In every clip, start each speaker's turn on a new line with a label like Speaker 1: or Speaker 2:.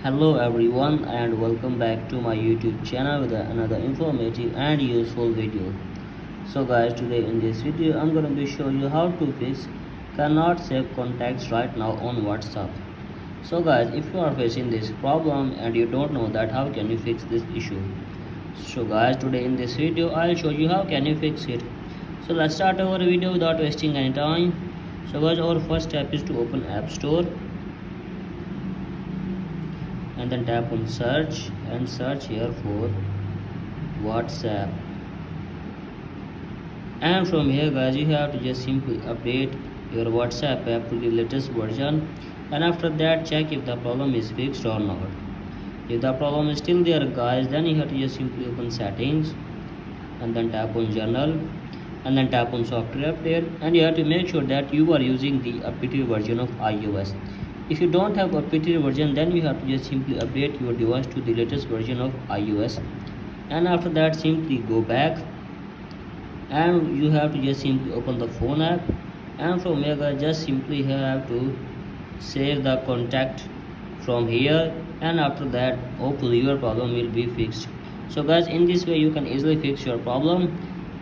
Speaker 1: Hello everyone and welcome back to my YouTube channel with another informative and useful video. So guys, today in this video I'm going to be show you how to fix cannot save contacts right now on WhatsApp. So guys, if you are facing this problem and you don't know that how can you fix this issue. So guys, today in this video I'll show you how can you fix it. So let's start our video without wasting any time. So guys, our first step is to open App Store and then tap on search and search here for WhatsApp. And from here guys, you have to just simply update your WhatsApp app to the latest version, and after that check if the problem is fixed or not. If the problem is still there guys, then you have to just simply open settings and then tap on general and then tap on software update, and you have to make sure that you are using the updated version of iOS. If you don't have updated version, then you have to just simply update your device to the latest version of iOS, and after that simply go back and you have to just simply open the phone app, and from here guys, just simply have to save the contact from here, and after that hopefully your problem will be fixed. So guys, in this way you can easily fix your problem.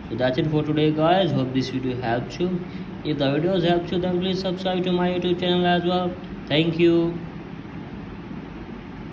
Speaker 1: So that's it for today guys, hope this video helps you. If the videos helps you, then please subscribe to my YouTube channel as well. Thank you.